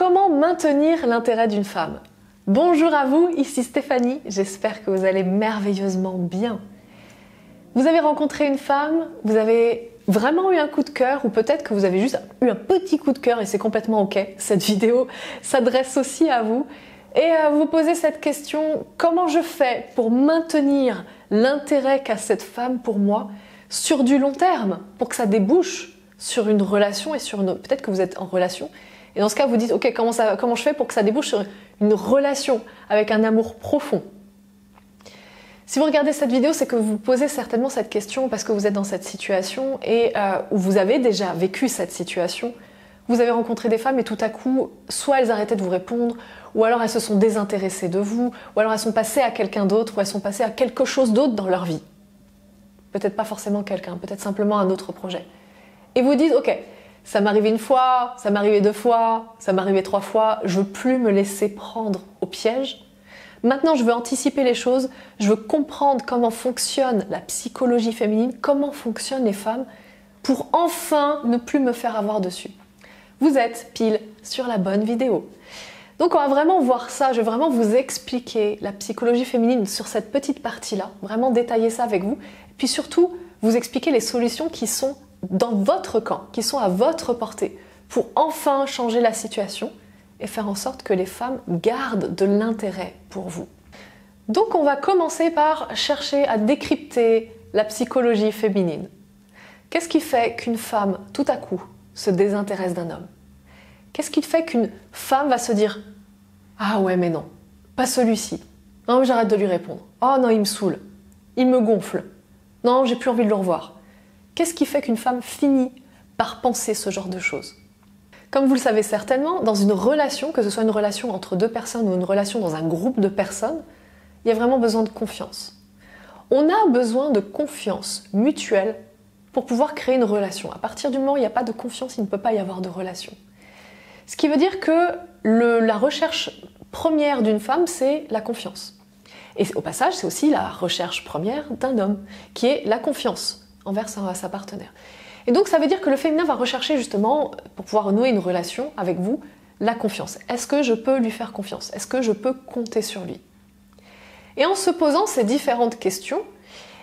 Comment maintenir l'intérêt d'une femme? Bonjour à vous, ici Stéphanie, j'espère que vous allez merveilleusement bien. Vous avez rencontré une femme, vous avez vraiment eu un coup de cœur ou peut-être que vous avez juste eu un petit coup de cœur et c'est complètement ok. Cette vidéo s'adresse aussi à vous et vous vous posez cette question, comment je fais pour maintenir l'intérêt qu'a cette femme pour moi sur du long terme, pour que ça débouche sur une relation et sur une... Peut-être que vous êtes en relation et dans ce cas vous dites ok, comment je fais pour que ça débouche sur une relation avec un amour profond. Si vous regardez cette vidéo, c'est que vous vous posez certainement cette question parce que vous êtes dans cette situation et où vous avez déjà vécu cette situation. Vous avez rencontré des femmes et tout à coup, soit elles arrêtaient de vous répondre, ou alors elles se sont désintéressées de vous, ou alors elles sont passées à quelqu'un d'autre, ou elles sont passées à quelque chose d'autre dans leur vie. Peut-être pas forcément quelqu'un, peut-être simplement un autre projet. Et vous dites, ok, ça m'est arrivé une fois, ça m'est arrivé 2 fois, ça m'est arrivé 3 fois, je veux plus me laisser prendre au piège. Maintenant, je veux anticiper les choses, je veux comprendre comment fonctionne la psychologie féminine, comment fonctionnent les femmes, pour enfin ne plus me faire avoir dessus. Vous êtes pile sur la bonne vidéo. Donc on va vraiment voir ça, je vais vraiment vous expliquer la psychologie féminine sur cette petite partie-là, vraiment détailler ça avec vous, et puis surtout vous expliquer les solutions qui sont dans votre camp, qui sont à votre portée, pour enfin changer la situation et faire en sorte que les femmes gardent de l'intérêt pour vous. Donc on va commencer par chercher à décrypter la psychologie féminine. Qu'est-ce qui fait qu'une femme, tout à coup, se désintéresse d'un homme? Qu'est-ce qui fait qu'une femme va se dire « Ah ouais mais non, pas celui-ci. Non, j'arrête de lui répondre. Oh non, il me saoule. Il me gonfle. Non, j'ai plus envie de le revoir. » Qu'est-ce qui fait qu'une femme finit par penser ce genre de choses? Comme vous le savez certainement, dans une relation, que ce soit une relation entre 2 personnes ou une relation dans un groupe de personnes, il y a vraiment besoin de confiance. On a besoin de confiance mutuelle pour pouvoir créer une relation. À partir du moment où il n'y a pas de confiance, il ne peut pas y avoir de relation. Ce qui veut dire que la recherche première d'une femme, c'est la confiance. Et au passage, c'est aussi la recherche première d'un homme, qui est la confiance envers sa partenaire. Et donc ça veut dire que le féminin va rechercher justement, pour pouvoir nouer une relation avec vous, la confiance. Est-ce que je peux lui faire confiance? Est-ce que je peux compter sur lui? Et en se posant ces différentes questions,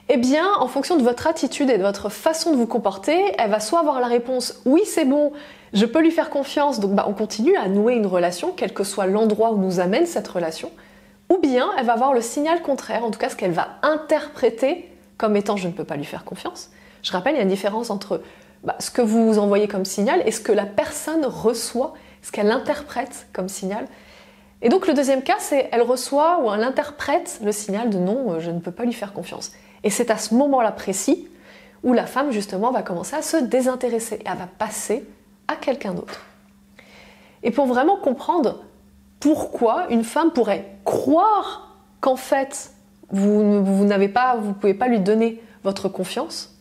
eh bien, en fonction de votre attitude et de votre façon de vous comporter, elle va soit avoir la réponse « oui, c'est bon, je peux lui faire confiance, donc on continue à nouer une relation, quel que soit l'endroit où nous amène cette relation », ou bien elle va avoir le signal contraire, en tout cas ce qu'elle va interpréter comme étant « je ne peux pas lui faire confiance ». Je rappelle, il y a une différence entre ce que vous envoyez comme signal et ce que la personne reçoit, ce qu'elle interprète comme signal. Et donc le deuxième cas, c'est elle reçoit ou elle interprète le signal de non, je ne peux pas lui faire confiance. Et c'est à ce moment-là précis où la femme justement va commencer à se désintéresser et elle va passer à quelqu'un d'autre. Et pour vraiment comprendre pourquoi une femme pourrait croire qu'en fait vous ne pouvez pas lui donner votre confiance,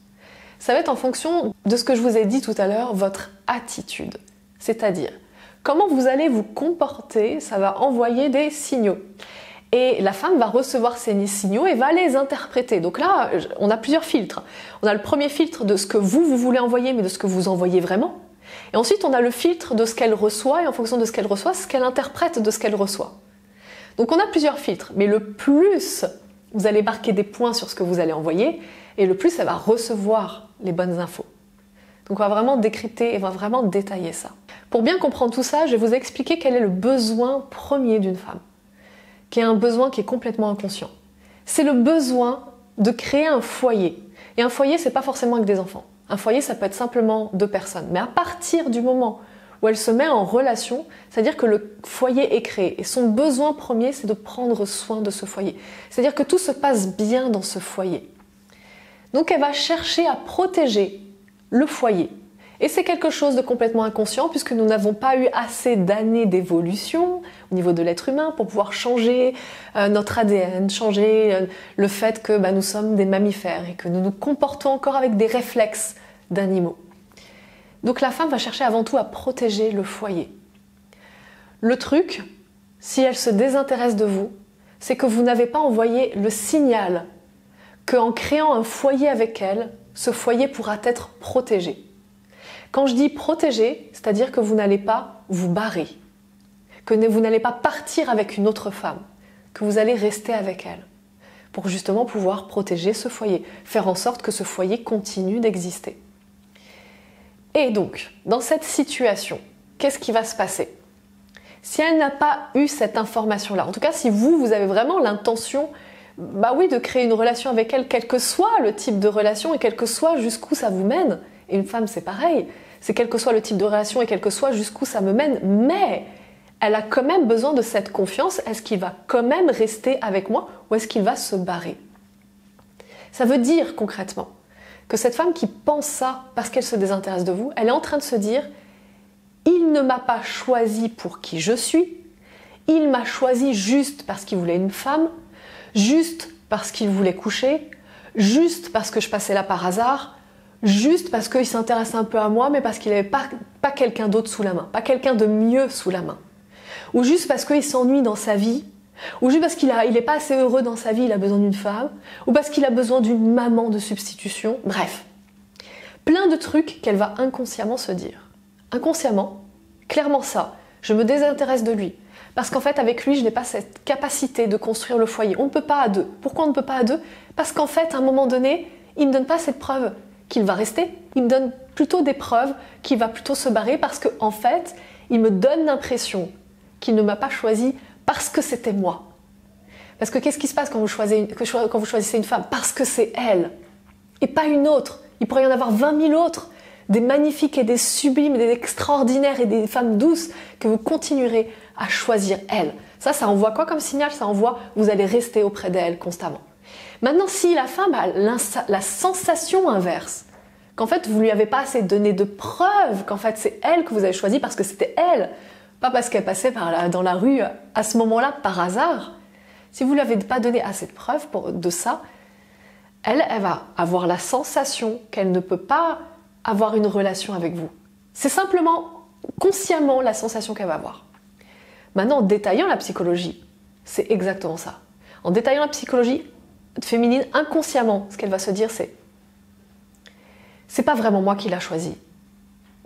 ça va être en fonction de ce que je vous ai dit tout à l'heure, votre attitude. C'est-à-dire, comment vous allez vous comporter, ça va envoyer des signaux. Et la femme va recevoir ces signaux et va les interpréter. Donc là, on a plusieurs filtres. On a le premier filtre de ce que vous voulez envoyer, mais de ce que vous envoyez vraiment. Et ensuite, on a le filtre de ce qu'elle reçoit, et en fonction de ce qu'elle reçoit, ce qu'elle interprète de ce qu'elle reçoit. Donc on a plusieurs filtres, mais le plus vous allez marquer des points sur ce que vous allez envoyer, et le plus elle va recevoir les bonnes infos. Donc on va vraiment décrypter et on va vraiment détailler ça. Pour bien comprendre tout ça, je vais vous expliquer quel est le besoin premier d'une femme, qui est un besoin qui est complètement inconscient. C'est le besoin de créer un foyer. Et un foyer, c'est pas forcément avec des enfants. Un foyer, ça peut être simplement 2 personnes. Mais à partir du moment où elle se met en relation, c'est-à-dire que le foyer est créé. Et son besoin premier, c'est de prendre soin de ce foyer. C'est-à-dire que tout se passe bien dans ce foyer. Donc elle va chercher à protéger le foyer. Et c'est quelque chose de complètement inconscient puisque nous n'avons pas eu assez d'années d'évolution au niveau de l'être humain pour pouvoir changer notre ADN, changer le fait que nous sommes des mammifères et que nous nous comportons encore avec des réflexes d'animaux. Donc la femme va chercher avant tout à protéger le foyer. Le truc, si elle se désintéresse de vous, c'est que vous n'avez pas envoyé le signal qu'en créant un foyer avec elle, ce foyer pourra être protégé. Quand je dis protégé, c'est-à-dire que vous n'allez pas vous barrer. que vous n'allez pas partir avec une autre femme, que vous allez rester avec elle, pour justement pouvoir protéger ce foyer, faire en sorte que ce foyer continue d'exister. Et donc, dans cette situation, qu'est-ce qui va se passer? Si elle n'a pas eu cette information-là, en tout cas si vous avez vraiment l'intention de créer une relation avec elle, quel que soit le type de relation et quel que soit jusqu'où ça vous mène, et une femme c'est pareil, c'est quel que soit le type de relation et quel que soit jusqu'où ça me mène, mais elle a quand même besoin de cette confiance. Est-ce qu'il va quand même rester avec moi ou est-ce qu'il va se barrer? Ça veut dire concrètement que cette femme qui pense ça parce qu'elle se désintéresse de vous, elle est en train de se dire « Il ne m'a pas choisi pour qui je suis, il m'a choisi juste parce qu'il voulait une femme, juste parce qu'il voulait coucher, juste parce que je passais là par hasard, juste parce qu'il s'intéresse un peu à moi, mais parce qu'il n'avait pas quelqu'un d'autre sous la main, pas quelqu'un de mieux sous la main. Ou juste parce qu'il s'ennuie dans sa vie, ou juste parce qu'il n'est pas assez heureux dans sa vie, il a besoin d'une femme, ou parce qu'il a besoin d'une maman de substitution, bref. Plein de trucs qu'elle va inconsciemment se dire. Inconsciemment, clairement ça, je me désintéresse de lui. Parce qu'en fait, avec lui, je n'ai pas cette capacité de construire le foyer. On ne peut pas à deux. Pourquoi on ne peut pas à deux? Parce qu'en fait, à un moment donné, il ne me donne pas cette preuve qu'il va rester. Il me donne plutôt des preuves qu'il va plutôt se barrer parce qu'en fait, il me donne l'impression qu'il ne m'a pas choisi parce que c'était moi. Parce que qu'est-ce qui se passe quand vous choisissez une femme? Parce que c'est elle et pas une autre. Il pourrait y en avoir 20 000 autres, des magnifiques et des sublimes, des extraordinaires et des femmes douces que vous continuerez à choisir elle. Ça envoie quoi comme signal? Ça envoie vous allez rester auprès d'elle constamment. Maintenant, si la femme a la sensation inverse, qu'en fait vous lui avez pas assez donné de preuves qu'en fait c'est elle que vous avez choisie parce que c'était elle, pas parce qu'elle passait dans la rue à ce moment-là par hasard. Si vous ne lui avez pas donné assez de preuves de ça, elle va avoir la sensation qu'elle ne peut pas avoir une relation avec vous. C'est simplement, consciemment, la sensation qu'elle va avoir. Maintenant, en détaillant la psychologie, c'est exactement ça. En détaillant la psychologie féminine, inconsciemment, ce qu'elle va se dire, c'est pas vraiment moi qui l'a choisi.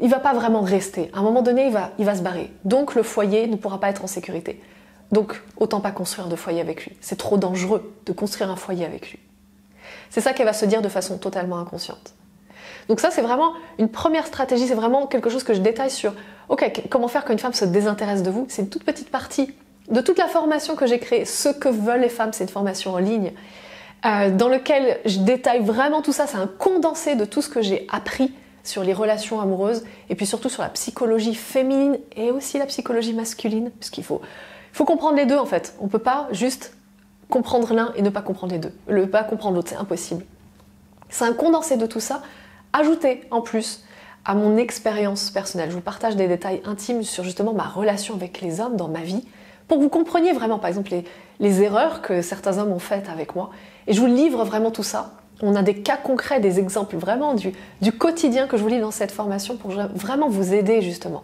Il va pas vraiment rester. À un moment donné, il va se barrer. Donc le foyer ne pourra pas être en sécurité. Donc autant pas construire de foyer avec lui. C'est trop dangereux de construire un foyer avec lui. C'est ça qu'elle va se dire de façon totalement inconsciente. Donc ça, c'est vraiment une première stratégie. C'est vraiment quelque chose que je détaille sur comment faire quand une femme se désintéresse de vous. C'est une toute petite partie de toute la formation que j'ai créée. Ce que veulent les femmes, c'est une formation en ligne dans lequel je détaille vraiment tout ça. C'est un condensé de tout ce que j'ai appris sur les relations amoureuses et puis surtout sur la psychologie féminine et aussi la psychologie masculine, puisqu'il faut comprendre les deux en fait. On ne peut pas juste comprendre l'un et ne pas comprendre les deux. Ne pas comprendre l'autre, c'est impossible. C'est un condensé de tout ça, ajouté en plus à mon expérience personnelle. Je vous partage des détails intimes sur justement ma relation avec les hommes dans ma vie, pour que vous compreniez vraiment par exemple les erreurs que certains hommes ont faites avec moi. Et je vous livre vraiment tout ça. On a des cas concrets, des exemples vraiment du quotidien que je vous livre dans cette formation pour vraiment vous aider justement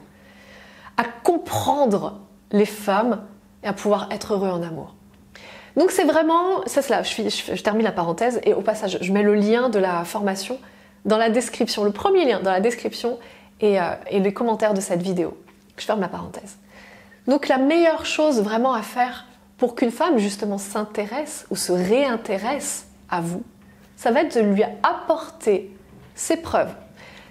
à comprendre les femmes et à pouvoir être heureux en amour. Donc c'est vraiment, je termine la parenthèse et au passage je mets le lien de la formation dans la description, le premier lien dans la description et les commentaires de cette vidéo. Je ferme la parenthèse. Donc la meilleure chose vraiment à faire pour qu'une femme justement s'intéresse ou se réintéresse à vous, ça va être de lui apporter ses preuves.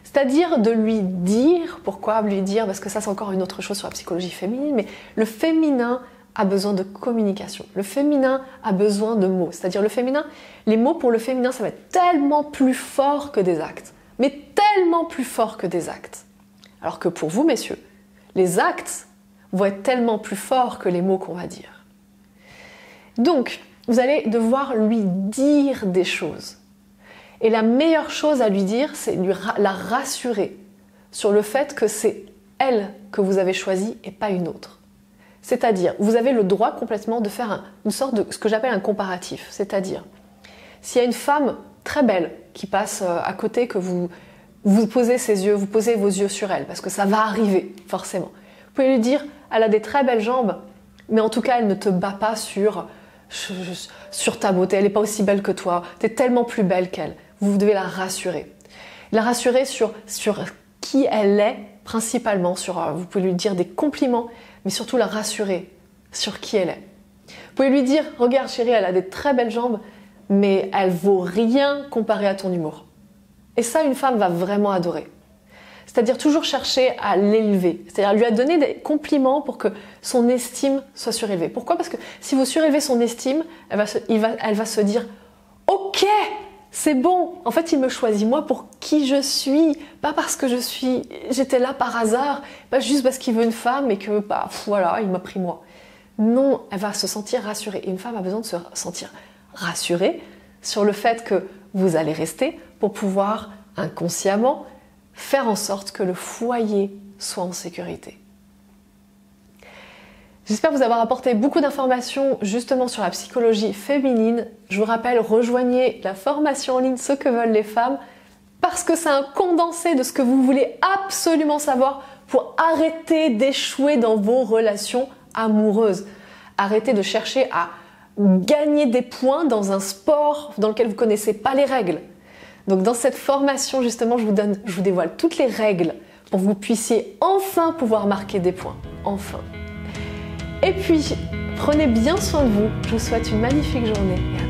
C'est-à-dire de lui dire, pourquoi lui dire? Parce que ça c'est encore une autre chose sur la psychologie féminine, mais le féminin a besoin de communication. Le féminin a besoin de mots. C'est-à-dire le féminin, les mots pour le féminin, ça va être tellement plus fort que des actes. Mais tellement plus fort que des actes. Alors que pour vous, messieurs, les actes vont être tellement plus forts que les mots qu'on va dire. Donc, vous allez devoir lui dire des choses. Et la meilleure chose à lui dire, c'est la rassurer sur le fait que c'est elle que vous avez choisie et pas une autre. C'est-à-dire, vous avez le droit complètement de faire une sorte de ce que j'appelle un comparatif. C'est-à-dire, s'il y a une femme très belle qui passe à côté, que vous posez vous posez vos yeux sur elle, parce que ça va arriver, forcément. Vous pouvez lui dire, elle a des très belles jambes, mais en tout cas, elle ne te bat pas sur ta beauté, elle n'est pas aussi belle que toi, tu es tellement plus belle qu'elle. Vous devez la rassurer. La rassurer sur qui elle est, principalement. Vous pouvez lui dire des compliments, mais surtout la rassurer sur qui elle est. Vous pouvez lui dire, regarde chérie, elle a des très belles jambes, mais elle vaut rien comparé à ton humour. Et ça, une femme va vraiment adorer. C'est-à-dire toujours chercher à l'élever, c'est-à-dire lui donner des compliments pour que son estime soit surélevée. Pourquoi? Parce que si vous surélevez son estime, elle va se dire « Ok, c'est bon, en fait il me choisit moi pour qui je suis, pas parce que j'étais là par hasard, pas juste parce qu'il veut une femme et que voilà, il m'a pris moi. » Non, elle va se sentir rassurée. Et une femme a besoin de se sentir rassurée sur le fait que vous allez rester pour pouvoir inconsciemment faire en sorte que le foyer soit en sécurité. J'espère vous avoir apporté beaucoup d'informations justement sur la psychologie féminine. Je vous rappelle, rejoignez la formation en ligne Ce que veulent les femmes parce que c'est un condensé de ce que vous voulez absolument savoir pour arrêter d'échouer dans vos relations amoureuses. Arrêtez de chercher à gagner des points dans un sport dans lequel vous ne connaissez pas les règles. Donc dans cette formation, justement, je vous dévoile toutes les règles pour que vous puissiez enfin pouvoir marquer des points. Enfin. Et puis, prenez bien soin de vous. Je vous souhaite une magnifique journée et